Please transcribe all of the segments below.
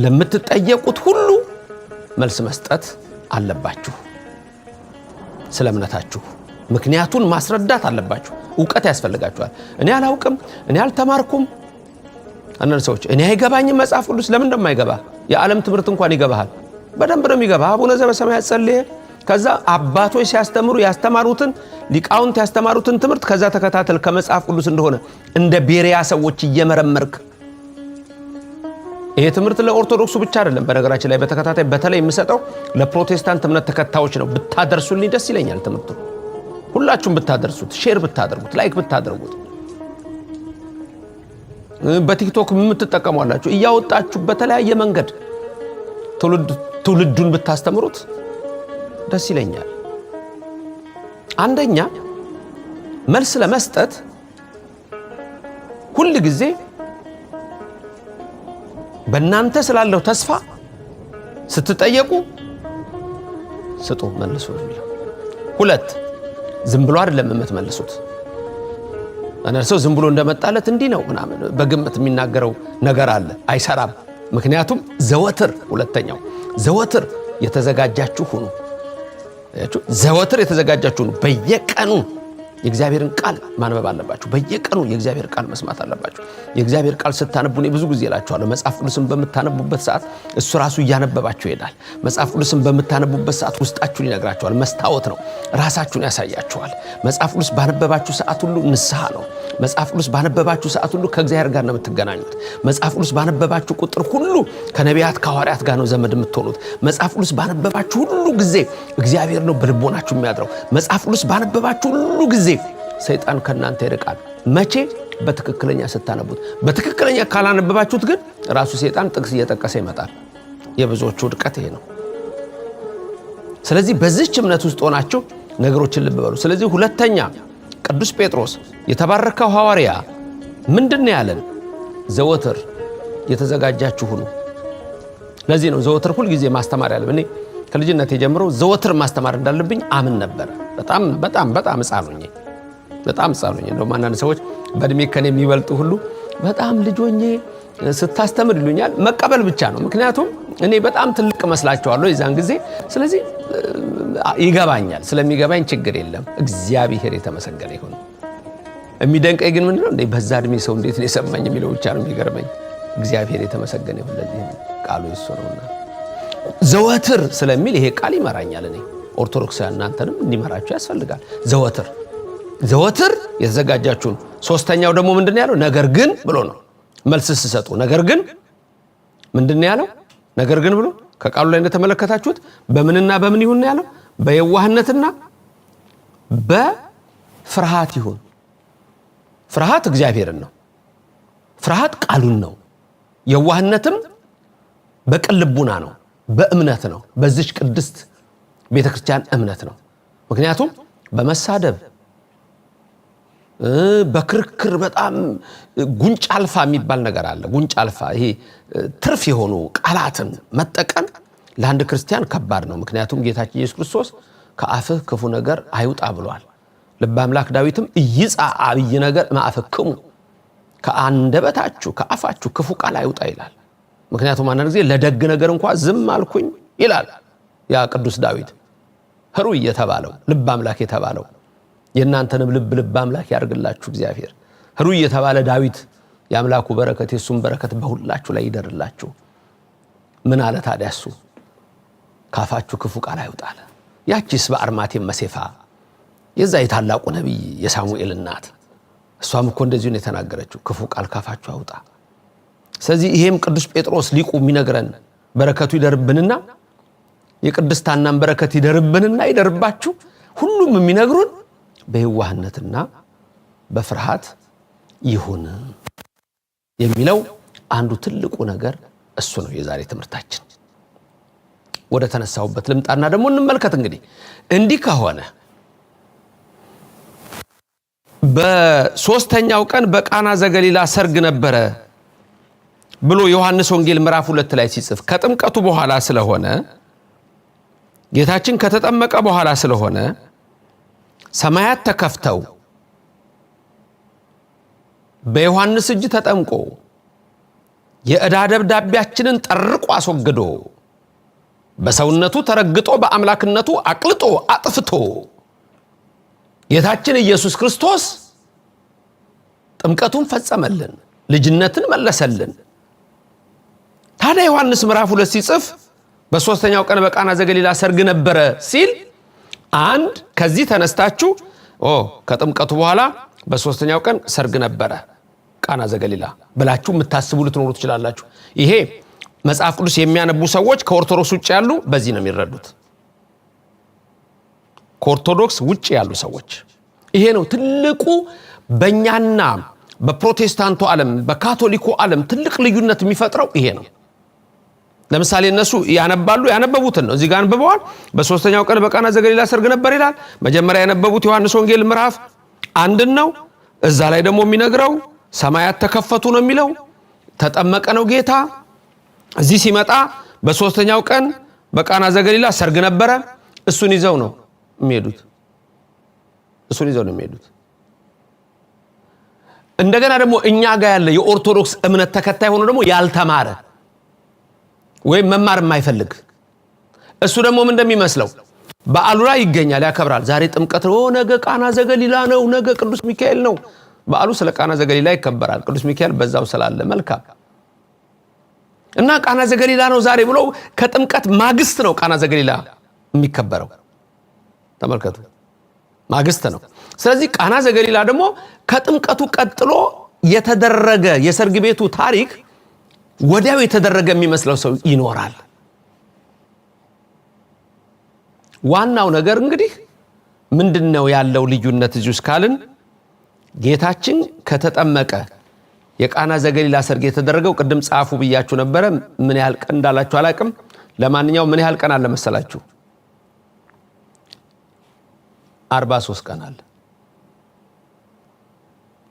ለምትጠየቁት ሁሉ መልስ መስጠት አለባችሁ። ስለ እምነታችሁ ምክንያቱን ማስረዳት አለባችሁ። ዕውቀት ያስፈልጋችኋል። እኔ አላውቅም፣ እኔ አልተማርኩም። አንዳንድ ሰዎች እኔ አይገባኝም መጽሐፍ ቅዱስ። ለምን እንደማይገባ? የዓለም ትምህርት እንኳን ይገባሃል። በደንብ ነው የሚገባ። አቡነ ዘበሰማያት ጸልየ ከዛ አባቶች ሲያስተምሩ ያስተማሩትን ሊቃውንት ያስተማሩትን ትምህርት ከዛ ተከታተል ከመጽሐፍ ቅዱስ እንደሆነ እንደ ቤሪያ ሰዎች እየመረመርክ። ይሄ ትምህርት ለኦርቶዶክሱ ብቻ አይደለም። በነገራችን ላይ በተከታታይ በተለይ የምሰጠው ለፕሮቴስታንት እምነት ተከታዮች ነው። ብታደርሱልኝ ደስ ይለኛል። ትምህርቱ ሁላችሁም ብታደርሱት፣ ሼር ብታደርጉት፣ ላይክ ብታደርጉት፣ በቲክቶክ የምትጠቀሟላችሁ እያወጣችሁ በተለያየ መንገድ ትውልዱን ብታስተምሩት ደስ ይለኛል። አንደኛ መልስ ለመስጠት ሁሉ ጊዜ በእናንተ ስላለው ተስፋ ስትጠየቁ ስጡ፣ መልሱ። ሁለት ዝም ብሎ አይደለም የምትመልሱት። አንዳንድ ሰው ዝም ብሎ እንደመጣለት እንዲህ ነው ምናምን በግምት የሚናገረው ነገር አለ፣ አይሰራም። ምክንያቱም ዘወትር፣ ሁለተኛው ዘወትር የተዘጋጃችሁ ሁኑ። ዘወትር የተዘጋጃችሁ ሁኑ። በየቀኑ የእግዚአብሔርን ቃል ማንበብ አለባችሁ። በየቀኑ የእግዚአብሔር ቃል መስማት አለባችሁ። የእግዚአብሔር ቃል ስታነቡ እኔ ብዙ ጊዜ እላችኋለሁ፣ መጽሐፍ ቅዱስን በምታነቡበት ሰዓት እሱ ራሱ እያነበባችሁ ይሄዳል። መጽሐፍ ቅዱስን በምታነቡበት ሰዓት ውስጣችሁን ይነግራችኋል። መስታወት ነው፣ ራሳችሁን ያሳያችኋል። መጽሐፍ ቅዱስ ባነበባችሁ ሰዓት ሁሉ ንስሐ ነው። መጽሐፍ ቅዱስ ባነበባችሁ ሰዓት ሁሉ ከእግዚአብሔር ጋር ነው የምትገናኙት። መጽሐፍ ቅዱስ ባነበባችሁ ቁጥር ሁሉ ከነቢያት ከሐዋርያት ጋር ነው ዘመድ የምትሆኑት። መጽሐፍ ቅዱስ ባነበባችሁ ሁሉ ጊዜ እግዚአብሔር ነው በልቦናችሁ የሚያድረው። መጽሐፍ ቅዱስ ባነበባችሁ ሁሉ ጊዜ ሰይጣን ከእናንተ ይርቃል። መቼ? በትክክለኛ ስታነቡት። በትክክለኛ ካላነበባችሁት ግን ራሱ ሰይጣን ጥቅስ እየጠቀሰ ይመጣል። የብዙዎቹ ውድቀት ይሄ ነው። ስለዚህ በዚህች እምነት ውስጥ ሆናችሁ ነገሮችን ልብ በሉ። ስለዚህ ሁለተኛ ቅዱስ ጴጥሮስ የተባረከው ሐዋርያ ምንድን ነው ያለን? ዘወትር የተዘጋጃችሁ ሁኑ። ለዚህ ነው ዘወትር ሁል ጊዜ ማስተማር ያለብን። እኔ ከልጅነቴ ጀምሮ ዘወትር ማስተማር እንዳለብኝ አምን ነበር። በጣም ሕፃን ሆኜ እንደውም አንዳንድ ሰዎች በእድሜ ከኔ የሚበልጡ ሁሉ በጣም ልጆኜ ስታስተምር ይሉኛል። መቀበል ብቻ ነው። ምክንያቱም እኔ በጣም ትልቅ መስላቸዋለሁ የዛን ጊዜ። ስለዚህ ይገባኛል። ስለሚገባኝ ችግር የለም። እግዚአብሔር የተመሰገነ ይሁን። የሚደንቀኝ ግን ምንድነው እንዴ በዛ እድሜ ሰው እንዴት ነው የሰማኝ የሚለው ብቻ ነው የሚገርመኝ። እግዚአብሔር የተመሰገነ ይሁን። ለዚህ ቃሉ እሱ ነውና ዘወትር ስለሚል ይሄ ቃል ይመራኛል። እኔ ኦርቶዶክሳውያን እናንተንም እንዲመራችሁ ያስፈልጋል። ዘወትር የተዘጋጃችሁን። ሶስተኛው ደግሞ ምንድነው ያለው? ነገር ግን ብሎ ነው መልስ ሲሰጡ። ነገር ግን ምንድነው ያለው? ነገር ግን ብሎ ከቃሉ ላይ እንደተመለከታችሁት በምንና በምን ይሁን ያለው? በየዋህነትና በፍርሃት ይሁን። ፍርሃት እግዚአብሔርን ነው። ፍርሃት ቃሉን ነው። የዋህነትም በቅን ልቡና ነው፣ በእምነት ነው። በዚች ቅድስት ቤተክርስቲያን እምነት ነው። ምክንያቱም በመሳደብ በክርክር በጣም ጉንጭ አልፋ የሚባል ነገር አለ። ጉንጭ አልፋ ይሄ ትርፍ የሆኑ ቃላትን መጠቀም ለአንድ ክርስቲያን ከባድ ነው። ምክንያቱም ጌታችን ኢየሱስ ክርስቶስ ከአፍህ ክፉ ነገር አይውጣ ብሏል። ልበ አምላክ ዳዊትም ይጻ አብይ ነገር ማአፈክሙ፣ ከአንደበታችሁ ከአፋችሁ ክፉ ቃል አይውጣ ይላል። ምክንያቱም አንዳንድ ጊዜ ለደግ ነገር እንኳን ዝም አልኩኝ ይላል ያ ቅዱስ ዳዊት። ህሩይ የተባለው ልበ አምላክ የተባለው የእናንተንም ልብ አምላክ ያርግላችሁ እግዚአብሔር። ህሩይ የተባለ ዳዊት የአምላኩ በረከት የሱም በረከት በሁላችሁ ላይ ይደርላችሁ። ምን አለ ታዲያ እሱ? ካፋችሁ ክፉ ቃል አይውጣል። ያቺስ በአርማቴም መሴፋ የዛ የታላቁ ነቢይ የሳሙኤል እናት እሷም እኮ እንደዚሁ ነው የተናገረችው፣ ክፉ ቃል ካፋችሁ አውጣ። ስለዚህ ይሄም ቅዱስ ጴጥሮስ ሊቁ የሚነግረን በረከቱ ይደርብንና የቅድስት ሐናም በረከት ይደርብንና ይደርባችሁ ሁሉም የሚነግሩን በየዋህነትና በፍርሃት ይሁን የሚለው አንዱ ትልቁ ነገር እሱ ነው። የዛሬ ትምህርታችን ወደ ተነሳውበት ልምጣና ደግሞ እንመልከት። እንግዲህ እንዲህ ከሆነ በሶስተኛው ቀን በቃና ዘገሊላ ሰርግ ነበረ ብሎ ዮሐንስ ወንጌል ምዕራፍ 2 ላይ ሲጽፍ ከጥምቀቱ በኋላ ስለሆነ ጌታችን ከተጠመቀ በኋላ ስለሆነ ሰማያት ተከፍተው በዮሐንስ እጅ ተጠምቆ የዕዳ ደብዳቤያችንን ጠርቆ አስወግዶ በሰውነቱ ተረግጦ በአምላክነቱ አቅልጦ አጥፍቶ ጌታችን ኢየሱስ ክርስቶስ ጥምቀቱን ፈጸመልን፣ ልጅነትን መለሰልን። ታዲያ ዮሐንስ ምዕራፍ 2 ሲጽፍ በሶስተኛው ቀን በቃና ዘገሊላ ሰርግ ነበረ ሲል አንድ ከዚህ ተነስታችሁ ከጥምቀቱ በኋላ በሶስተኛው ቀን ሰርግ ነበረ ቃና ዘገሊላ ብላችሁ የምታስቡ ልትኖሩ ትችላላችሁ። ይሄ መጽሐፍ ቅዱስ የሚያነቡ ሰዎች ከኦርቶዶክስ ውጭ ያሉ በዚህ ነው የሚረዱት። ከኦርቶዶክስ ውጭ ያሉ ሰዎች ይሄ ነው ትልቁ በእኛና በፕሮቴስታንቱ ዓለም በካቶሊኩ ዓለም ትልቅ ልዩነት የሚፈጥረው ይሄ ነው። ለምሳሌ እነሱ ያነበቡትን ነው እዚህ ጋር አንብበዋል። በሶስተኛው ቀን በቃና ዘገሊላ ሰርግ ነበር ይላል። መጀመሪያ ያነበቡት ዮሐንስ ወንጌል ምዕራፍ 1 ነው። እዛ ላይ ደግሞ የሚነግረው ሰማያት ተከፈቱ ነው የሚለው። ተጠመቀ ነው ጌታ። እዚህ ሲመጣ በሶስተኛው ቀን በቃና ዘገሊላ ሰርግ ነበረ። እሱን ይዘው ነው የሚሄዱት። እንደገና ደግሞ እኛ ጋር ያለ የኦርቶዶክስ እምነት ተከታይ ሆኖ ደግሞ ያልተማረ ወይም መማር የማይፈልግ እሱ ደግሞ ምን እንደሚመስለው በዓሉ ላይ ይገኛል፣ ያከብራል። ዛሬ ጥምቀት ነው፣ ነገ ቃና ዘገሊላ ነው፣ ነገ ቅዱስ ሚካኤል ነው። በዓሉ ስለ ቃና ዘገሊላ ይከበራል፣ ቅዱስ ሚካኤል በዛው ስላለ መልካም እና ቃና ዘገሊላ ነው ዛሬ ብሎ ከጥምቀት ማግስት ነው ቃና ዘገሊላ የሚከበረው። ተመልከቱ፣ ማግስት ነው። ስለዚህ ቃና ዘገሊላ ደግሞ ከጥምቀቱ ቀጥሎ የተደረገ የሰርግ ቤቱ ታሪክ ወዲያው የተደረገ የሚመስለው ሰው ይኖራል። ዋናው ነገር እንግዲህ ምንድነው ያለው ልዩነት እዚህ ውስጥ ካልን ጌታችን ከተጠመቀ የቃና ዘገሊላ ሰርግ የተደረገው ቅድም ጻፉ ብያችሁ ነበረ። ምን ያህል ቀን እንዳላችሁ አላቅም። ለማንኛውም ምን ያህል ቀን አለ መሰላችሁ? 43 ቀን አለ።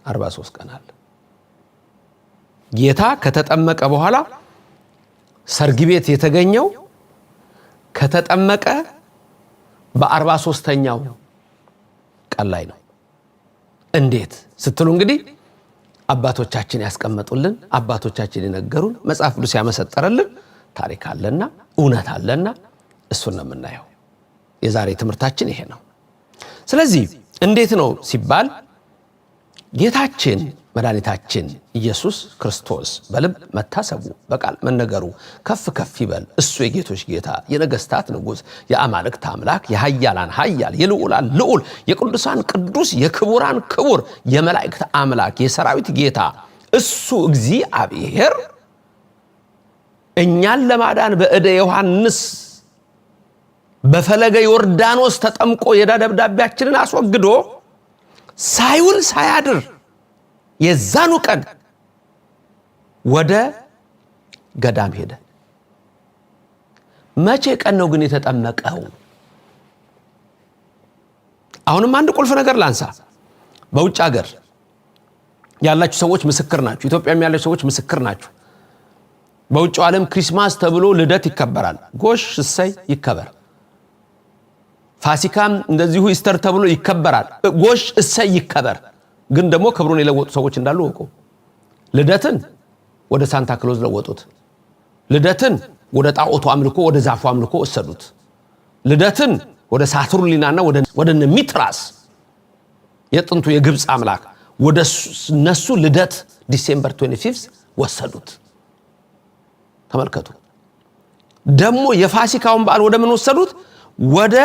43 ቀን አለ። ጌታ ከተጠመቀ በኋላ ሰርግ ቤት የተገኘው ከተጠመቀ በ43ኛው ቀን ላይ ነው። እንዴት ስትሉ እንግዲህ አባቶቻችን ያስቀመጡልን፣ አባቶቻችን የነገሩን፣ መጽሐፍ ቅዱስ ያመሰጠረልን ታሪክ አለና እውነት አለና እሱን ነው የምናየው። የዛሬ ትምህርታችን ይሄ ነው። ስለዚህ እንዴት ነው ሲባል ጌታችን መድኃኒታችን ኢየሱስ ክርስቶስ በልብ መታሰቡ በቃል መነገሩ ከፍ ከፍ ይበል። እሱ የጌቶች ጌታ የነገስታት ንጉሥ የአማልክት አምላክ የኃያላን ኃያል የልዑላን ልዑል የቅዱሳን ቅዱስ የክቡራን ክቡር የመላእክት አምላክ የሰራዊት ጌታ እሱ እግዚአብሔር እኛን ለማዳን በእደ ዮሐንስ በፈለገ ዮርዳኖስ ተጠምቆ የዕዳ ደብዳቤያችንን አስወግዶ ሳይውል ሳያድር የዛኑ ቀን ወደ ገዳም ሄደ። መቼ ቀን ነው ግን የተጠመቀው? አሁንም አንድ ቁልፍ ነገር ላንሳ። በውጭ ሀገር ያላችሁ ሰዎች ምስክር ናችሁ። ኢትዮጵያም ያላችሁ ሰዎች ምስክር ናችሁ። በውጭው ዓለም ክሪስማስ ተብሎ ልደት ይከበራል። ጎሽ እሰይ ይከበር። ፋሲካም እንደዚሁ ኢስተር ተብሎ ይከበራል። ጎሽ እሰይ ይከበር። ግን ደግሞ ክብሩን የለወጡ ሰዎች እንዳሉ ወቁ። ልደትን ወደ ሳንታ ክሎዝ ለወጡት። ልደትን ወደ ጣዖቱ አምልኮ ወደ ዛፉ አምልኮ ወሰዱት። ልደትን ወደ ሳቱርኒናና ወደ ሚትራስ የጥንቱ የግብጽ አምላክ ወደ ነሱ ልደት ዲሴምበር 25 ወሰዱት። ተመልከቱ። ደግሞ የፋሲካውን በዓል ወደ ምን ወሰዱት? ወደ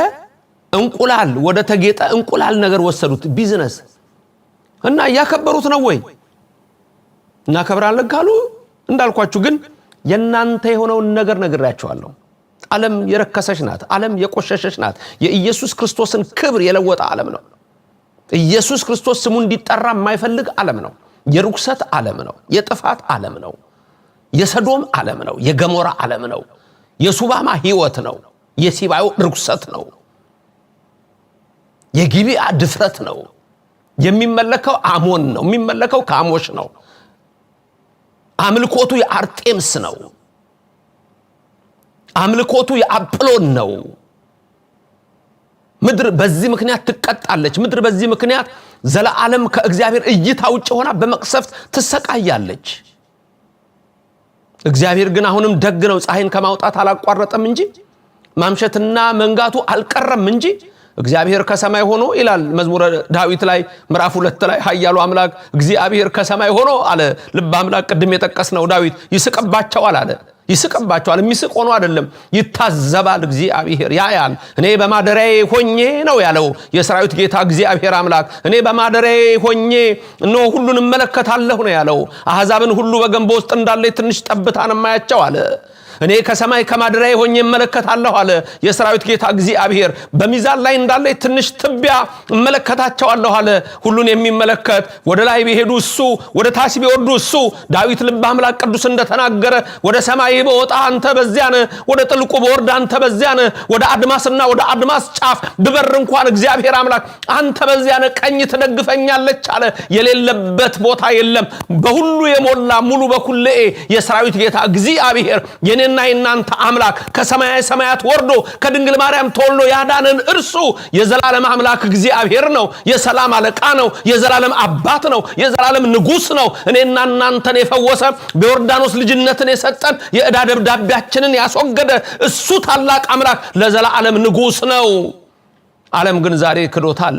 እንቁላል ወደ ተጌጠ እንቁላል ነገር ወሰዱት። ቢዝነስ እና ያከበሩት ነው ወይ? እና ከብራለን ካሉ እንዳልኳችሁ ግን የናንተ የሆነውን ነገር ነግራችኋለሁ። ዓለም የረከሰች ናት። ዓለም የቆሸሸች ናት። የኢየሱስ ክርስቶስን ክብር የለወጠ ዓለም ነው። ኢየሱስ ክርስቶስ ስሙ እንዲጠራ የማይፈልግ ዓለም ነው። የርኩሰት ዓለም ነው። የጥፋት ዓለም ነው። የሰዶም ዓለም ነው። የገሞራ ዓለም ነው። የሱባማ ህይወት ነው። የሲባዮ ርኩሰት ነው። የጊቢያ ድፍረት ነው። የሚመለከው አሞን ነው። የሚመለከው ካሞሽ ነው። አምልኮቱ የአርጤምስ ነው። አምልኮቱ የአጵሎን ነው። ምድር በዚህ ምክንያት ትቀጣለች። ምድር በዚህ ምክንያት ዘላለም ከእግዚአብሔር እይታ ውጭ ሆና በመቅሰፍት ትሰቃያለች። እግዚአብሔር ግን አሁንም ደግ ነው፣ ፀሐይን ከማውጣት አላቋረጠም እንጂ ማምሸትና መንጋቱ አልቀረም እንጂ እግዚአብሔር ከሰማይ ሆኖ ይላል መዝሙረ ዳዊት ላይ ምዕራፍ 2 ላይ ኃያሉ አምላክ እግዚአብሔር ከሰማይ ሆኖ አለ። ልበ አምላክ ቅድም የጠቀስነው ዳዊት ይስቅባቸዋል አለ። ይስቅባቸዋል፣ የሚስቅ ሆኖ አይደለም፣ ይታዘባል። እግዚአብሔር ያያል። እኔ በማደሪያዬ ሆኜ ነው ያለው የሰራዊት ጌታ እግዚአብሔር አምላክ። እኔ በማደሪያዬ ሆኜ እነሆ ሁሉን እመለከታለሁ ነው ያለው። አሕዛብን ሁሉ በገንቦ ውስጥ እንዳለ ትንሽ ጠብታን ማያቸው አለ። እኔ ከሰማይ ከማደሪያዬ ሆኜ እመለከታለሁ አለ የሰራዊት ጌታ እግዚአብሔር። በሚዛን ላይ እንዳለ ትንሽ ትቢያ እመለከታቸዋለሁ አለ። ሁሉን የሚመለከት ወደ ላይ ቢሄዱ እሱ፣ ወደ ታች ቢወርዱ እሱ። ዳዊት ልበ አምላክ ቅዱስ እንደተናገረ ወደ ሰማይ በወጣ አንተ በዚያ ነህ፣ ወደ ጥልቁ በወርድ አንተ በዚያ ነህ፣ ወደ አድማስና ወደ አድማስ ጫፍ ብበር እንኳን እግዚአብሔር አምላክ አንተ በዚያ ነህ፣ ቀኝ ትደግፈኛለች አለ። የሌለበት ቦታ የለም፣ በሁሉ የሞላ ሙሉ በኩልኤ የሰራዊት ጌታ እግዚአብሔር የኔና የናንተ አምላክ ከሰማይ ሰማያት ወርዶ ከድንግል ማርያም ተወልዶ ያዳነን እርሱ የዘላለም አምላክ እግዚአብሔር ነው። የሰላም አለቃ ነው። የዘላለም አባት ነው። የዘላለም ንጉስ ነው። እኔና እናንተን የፈወሰ በዮርዳኖስ ልጅነትን የሰጠን የዕዳ ደብዳቤያችንን ያስወገደ እሱ ታላቅ አምላክ ለዘላለም ንጉስ ነው። ዓለም ግን ዛሬ ክዶታል።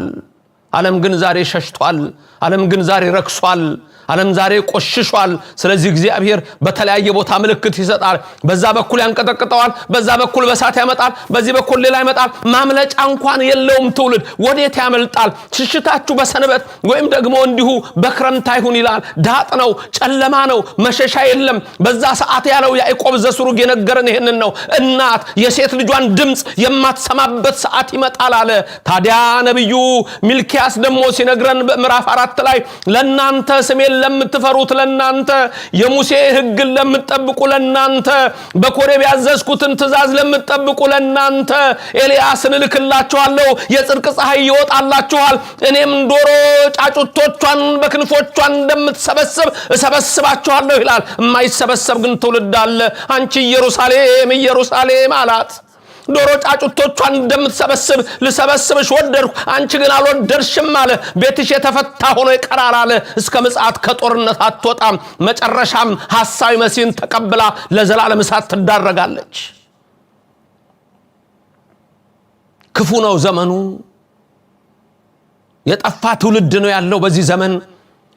ዓለም ግን ዛሬ ሸሽቷል። ዓለም ግን ዛሬ ረክሷል። ዓለም ዛሬ ቆሽሿል። ስለዚህ እግዚአብሔር በተለያየ ቦታ ምልክት ይሰጣል። በዛ በኩል ያንቀጠቅጠዋል፣ በዛ በኩል በሳት ያመጣል፣ በዚህ በኩል ሌላ ይመጣል። ማምለጫ እንኳን የለውም ትውልድ። ወዴት ያመልጣል? ሽሽታችሁ በሰንበት ወይም ደግሞ እንዲሁ በክረምት አይሁን ይላል። ዳጥ ነው፣ ጨለማ ነው፣ መሸሻ የለም። በዛ ሰዓት ያለው ያዕቆብ ዘስሩግ የነገረን ይሄንን ነው። እናት የሴት ልጇን ድምጽ የማትሰማበት ሰዓት ይመጣል አለ። ታዲያ ነብዩ ሚልኪያስ ደግሞ ሲነግረን በምዕራፍ 4 ላይ ለናንተ ስሜን ለምትፈሩት ለናንተ የሙሴ ሕግን ለምትጠብቁ ለናንተ በኮሬብ ያዘዝኩትን ትእዛዝ ለምትጠብቁ ለናንተ ኤልያስን እልክላችኋለሁ፣ የጽድቅ ፀሐይ ይወጣላችኋል፣ እኔም ዶሮ ጫጩቶቿን በክንፎቿን እንደምትሰበስብ እሰበስባችኋለሁ ይላል። የማይሰበሰብ ግን ትውልድ አለ። አንቺ ኢየሩሳሌም ኢየሩሳሌም አላት። ዶሮ ጫጩቶቿን እንደምትሰበስብ ልሰበስብሽ ወደድኩ፣ አንቺ ግን አልወደድሽም አለ። ቤትሽ የተፈታ ሆኖ ይቀራል አለ። እስከ ምጽአት ከጦርነት አትወጣም። መጨረሻም ሐሳዊ መሲህን ተቀብላ ለዘላለም እሳት ትዳረጋለች። ክፉ ነው ዘመኑ። የጠፋ ትውልድ ነው ያለው በዚህ ዘመን።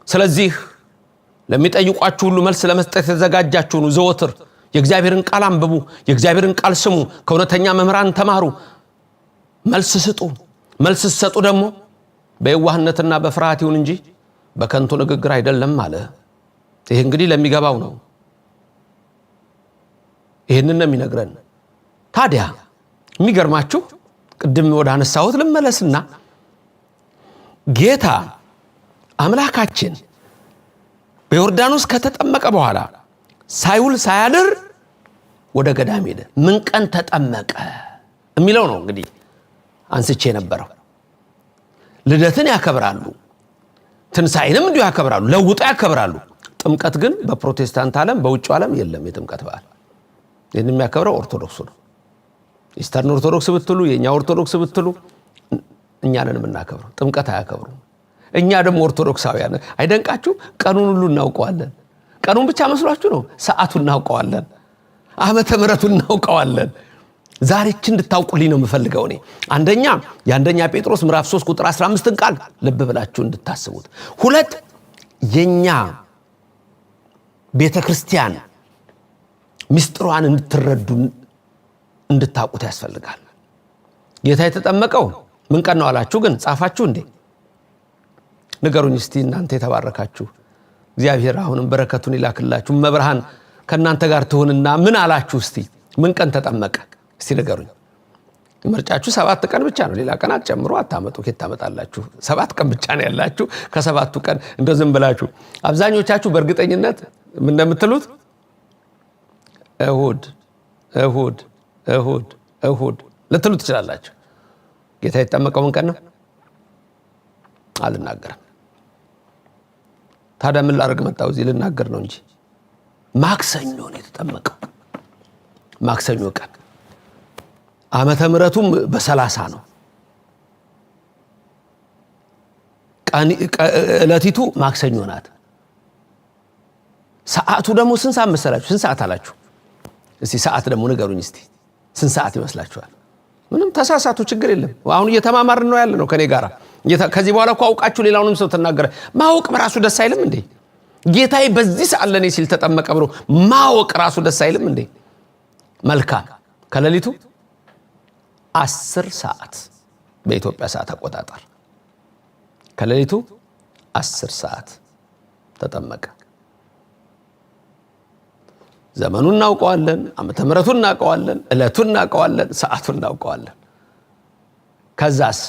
ስለዚህ ለሚጠይቋችሁ ሁሉ መልስ ለመስጠት የተዘጋጃችሁ ነው። ዘወትር የእግዚአብሔርን ቃል አንብቡ፣ የእግዚአብሔርን ቃል ስሙ፣ ከእውነተኛ መምህራን ተማሩ፣ መልስ ስጡ። መልስ ሲሰጡ ደግሞ በየዋህነትና በፍርሃት ይሁን እንጂ በከንቱ ንግግር አይደለም አለ። ይሄ እንግዲህ ለሚገባው ነው። ይሄንን ነው የሚነግረን። ታዲያ የሚገርማችሁ ቅድም ወደ አነሳሁት ልመለስና ጌታ አምላካችን በዮርዳኖስ ከተጠመቀ በኋላ ሳይውል ሳያድር ወደ ገዳም ሄደ። ምን ቀን ተጠመቀ የሚለው ነው እንግዲህ አንስቼ ነበረው። ልደትን ያከብራሉ፣ ትንሣኤንም እንዲሁ ያከብራሉ፣ ለውጦ ያከብራሉ። ጥምቀት ግን በፕሮቴስታንት ዓለም በውጭው ዓለም የለም። የጥምቀት በዓል ይህን የሚያከብረው ኦርቶዶክሱ ነው። ኢስተርን ኦርቶዶክስ ብትሉ፣ የኛ ኦርቶዶክስ ብትሉ እኛንን የምናከብረው፣ ጥምቀት አያከብሩ። እኛ ደግሞ ኦርቶዶክሳውያን አይደንቃችሁ? ቀኑን ሁሉ እናውቀዋለን። ቀኑን ብቻ መስሏችሁ ነው? ሰዓቱን እናውቀዋለን፣ ዓመተ ምሕረቱን እናውቀዋለን። ዛሬች እንድታውቁልኝ ነው የምፈልገው እኔ። የአንደኛ ጴጥሮስ ምዕራፍ 3 ቁጥር 15 ቃል ልብ ብላችሁ እንድታስቡት። 2 የኛ ቤተክርስቲያን ምስጢሯን እንድትረዱ እንድታውቁት ያስፈልጋል። ጌታ የተጠመቀው ምን ቀን ነው አላችሁ? ግን ጻፋችሁ እንዴ? ንገሩኝ እስቲ እናንተ የተባረካችሁ። እግዚአብሔር አሁንም በረከቱን ይላክላችሁ። መብርሃን ከናንተ ጋር ትሁንና ምን አላችሁ እስቲ? ምን ቀን ተጠመቀ እስቲ ንገሩኝ። ምርጫችሁ 7 ቀን ብቻ ነው። ሌላ ቀን አትጨምሩ፣ አታመጡ። ከየት ታመጣላችሁ? 7 ቀን ብቻ ነው ያላችሁ። ከ7ቱ ቀን እንደው ዝም ብላችሁ አብዛኞቻችሁ በእርግጠኝነት ምን እንደምትሉት እሁድ እሁድ እሁድ እሁድ ልትሉ ትችላላችሁ። ጌታ የተጠመቀው ምን ቀን ነው? አልናገርም። ታዲያ ምን ላደርግ መጣሁ? እዚህ ልናገር ነው እንጂ ማክሰኞ ነው የተጠመቀው። ማክሰኞ ቀን ዓመተ ምሕረቱም በ30 ነው። ዕለቲቱ ማክሰኞ ናት። ሰዓቱ ደግሞ ስንት ሰዓት መሰላችሁ? ስንት ሰዓት አላችሁ? እስቲ ሰዓት ደግሞ ንገሩኝ እስቲ። ስንት ሰዓት ይመስላችኋል? ምንም ተሳሳቱ፣ ችግር የለም። አሁን እየተማማርን ነው ያለ ነው ከኔ ጋራ። ከዚህ በኋላ እኮ አውቃችሁ ሌላውንም ሰው ተናገረ። ማወቅ በራሱ ደስ አይልም እንዴ? ጌታዬ በዚህ ሰዓት ለኔ ሲል ተጠመቀ ብሎ ማወቅ ራሱ ደስ አይልም እንዴ? መልካም። ከሌሊቱ 10 ሰዓት በኢትዮጵያ ሰዓት አቆጣጠር ከሌሊቱ 10 ሰዓት ተጠመቀ። ዘመኑን እናውቀዋለን፣ ዓመተ ምሕረቱን እናውቀዋለን፣ ዕለቱን እናውቀዋለን፣ ሰዓቱን እናውቀዋለን። ከዛስ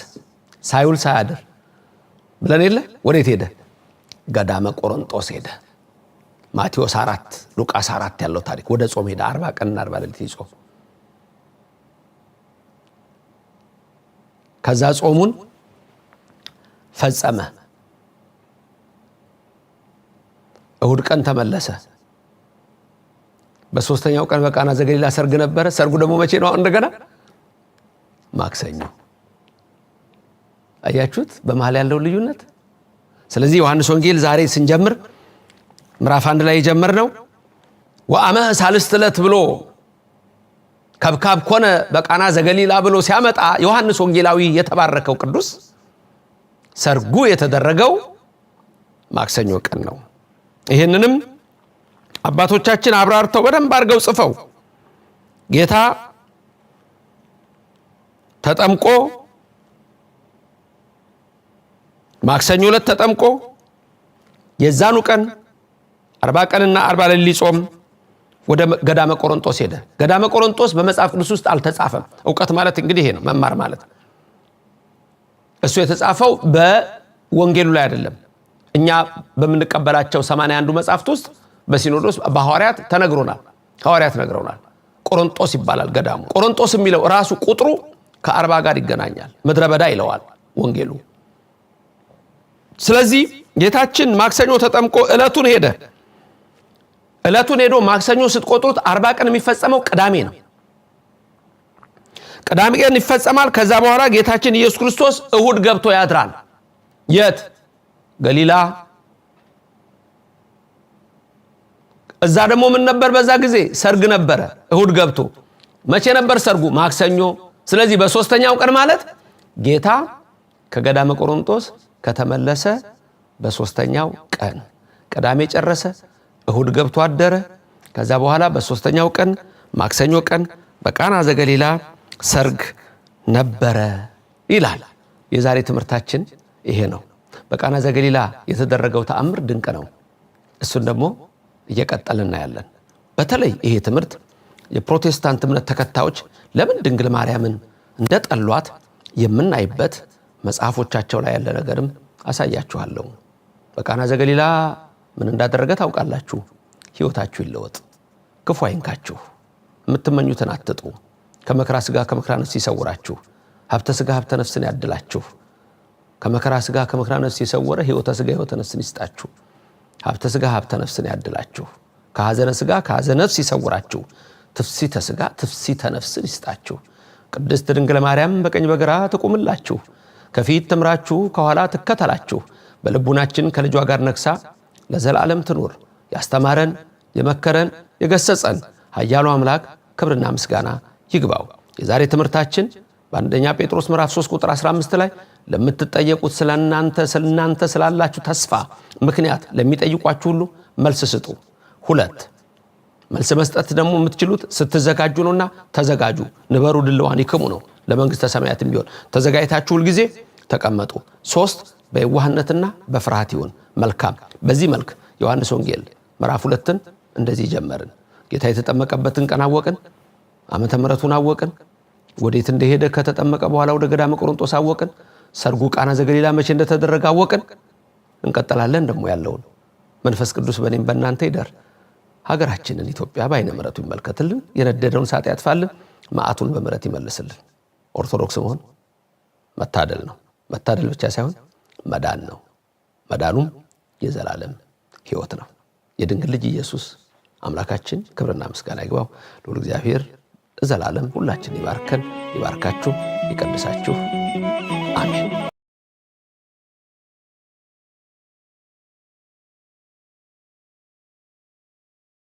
ሳይውል ሳያድር ብለን የለ ወዴት ሄደ? ገዳመ ቆሮንጦስ ሄደ። ማቴዎስ 4 ሉቃስ 4 ያለው ታሪክ ወደ ጾም ሄደ። 40 ቀንና 40 ሌሊት ይጾም። ከዛ ጾሙን ፈጸመ። እሁድ ቀን ተመለሰ። በሶስተኛው ቀን በቃና ዘገሊላ ሰርግ ነበረ። ሰርጉ ደግሞ መቼ ነው? እንደገና ማክሰኞ። አያችሁት በመሃል ያለው ልዩነት? ስለዚህ ዮሐንስ ወንጌል ዛሬ ስንጀምር ምዕራፍ 1 ላይ የጀመርነው ወአመ ሳልስት ዕለት ብሎ ከብካብ ኮነ በቃና ዘገሊላ ብሎ ሲያመጣ ዮሐንስ ወንጌላዊ የተባረከው ቅዱስ ሰርጉ የተደረገው ማክሰኞ ቀን ነው። ይሄንንም አባቶቻችን አብራርተው በደንብ አድርገው ጽፈው ጌታ ተጠምቆ ማክሰኞ ዕለት ተጠምቆ የዛኑ ቀን 40 ቀንና 40 ሌሊት ሊጾም ወደ ገዳመ ቆሮንጦስ ሄደ። ገዳመ ቆሮንጦስ በመጽሐፍ ቅዱስ ውስጥ አልተጻፈም። ዕውቀት ማለት እንግዲህ ይሄ ነው፣ መማር ማለት። እሱ የተጻፈው በወንጌሉ ላይ አይደለም። እኛ በምንቀበላቸው 81 መጽሐፍት ውስጥ በሲኖዶስ በሐዋርያት ተነግሮናል። ሐዋርያት ነግረውናል። ቆሮንጦስ ይባላል ገዳሙ። ቆሮንጦስ የሚለው ራሱ ቁጥሩ ከ40 ጋር ይገናኛል። ምድረ በዳ ይለዋል ወንጌሉ። ስለዚህ ጌታችን ማክሰኞ ተጠምቆ ዕለቱን ሄደ። ዕለቱን ሄዶ ማክሰኞ ስትቆጥሩት 40 ቀን የሚፈጸመው ቅዳሜ ነው። ቅዳሜ ቀን ይፈጸማል። ከዛ በኋላ ጌታችን ኢየሱስ ክርስቶስ እሁድ ገብቶ ያድራል። የት? ገሊላ። እዛ ደግሞ ምን ነበር? በዛ ጊዜ ሰርግ ነበረ። እሁድ ገብቶ መቼ ነበር ሰርጉ? ማክሰኞ። ስለዚህ በሶስተኛው ቀን ማለት ጌታ ከገዳመ ቆሮንጦስ ከተመለሰ በሶስተኛው ቀን ቅዳሜ ጨረሰ፣ እሁድ ገብቶ አደረ። ከዛ በኋላ በሶስተኛው ቀን ማክሰኞ ቀን በቃና ዘገሊላ ሰርግ ነበረ ይላል። የዛሬ ትምህርታችን ይሄ ነው። በቃና ዘገሊላ የተደረገው ተአምር ድንቅ ነው። እሱን ደግሞ እየቀጠልን እናያለን። በተለይ ይሄ ትምህርት የፕሮቴስታንት እምነት ተከታዮች ለምን ድንግል ማርያምን እንደጠሏት የምናይበት መጽሐፎቻቸው ላይ ያለ ነገርም አሳያችኋለሁ። በቃና ዘገሊላ ምን እንዳደረገ ታውቃላችሁ። ሕይወታችሁ ይለወጥ፣ ክፉ አይንካችሁ፣ የምትመኙትን አትጡ፣ ከመከራ ሥጋ ከመከራ ነፍስ ይሰውራችሁ፣ ሀብተ ሥጋ ሀብተ ነፍስን ያድላችሁ። ከመከራ ሥጋ ከመከራ ነፍስ የሰወረ ሕይወተ ሥጋ ሕይወተ ነፍስን ይስጣችሁ፣ ሀብተ ሥጋ ሀብተ ነፍስን ያድላችሁ፣ ከሐዘነ ሥጋ ከሐዘነ ነፍስ ይሰውራችሁ፣ ትፍሲተ ሥጋ ትፍሲተ ነፍስን ይስጣችሁ። ቅድስት ድንግል ማርያም በቀኝ በግራ ትቁምላችሁ፣ ከፊት ትምራችሁ ከኋላ ትከተላችሁ። በልቡናችን ከልጇ ጋር ነግሳ ለዘላለም ትኑር። ያስተማረን የመከረን የገሰጸን ኃያሉ አምላክ ክብርና ምስጋና ይግባው። የዛሬ ትምህርታችን በአንደኛ ጴጥሮስ ምዕራፍ 3 ቁጥር 15 ላይ ለምትጠየቁት ስለናንተ ስላላችሁ ተስፋ ምክንያት ለሚጠይቋችሁ ሁሉ መልስ ስጡ። 2 መልስ መስጠት ደግሞ የምትችሉት ስትዘጋጁ ነውና ተዘጋጁ። ንበሩ ድልዋን ይክሙ ነው። ለመንግስተ ሰማያት ቢሆን ተዘጋጅታችሁ ሁል ጊዜ ተቀመጡ። 3 በየዋህነትና በፍርሃት ይሁን። መልካም። በዚህ መልክ ዮሐንስ ወንጌል ምዕራፍ 2ን እንደዚህ ጀመርን። ጌታ የተጠመቀበትን ቀን አወቅን፣ ዓመተ ምሕረቱን አወቅን፣ ወዴት እንደሄደ ከተጠመቀ በኋላ ወደ ገዳመ ቆሮንጦስ አወቅን፣ ሰርጉ ቃና ዘገሊላ መቼ እንደተደረገ አወቅን። እንቀጥላለን ደግሞ ያለውን። መንፈስ ቅዱስ በእኔም በእናንተ ይደር። ሀገራችንን ኢትዮጵያ በዓይነ ምሕረቱ ይመልከትልን፣ የነደደውን እሳት ያጥፋልን፣ መዓቱን በምሕረት ይመልስልን። ኦርቶዶክስ መሆን መታደል ነው። መታደል ብቻ ሳይሆን መዳን ነው። መዳኑም የዘላለም ሕይወት ነው። የድንግል ልጅ ኢየሱስ አምላካችን ክብርና ምስጋና ይግባው። ልዑል እግዚአብሔር ዘላለም ሁላችን ይባርከን፣ ይባርካችሁ፣ ይቀድሳችሁ።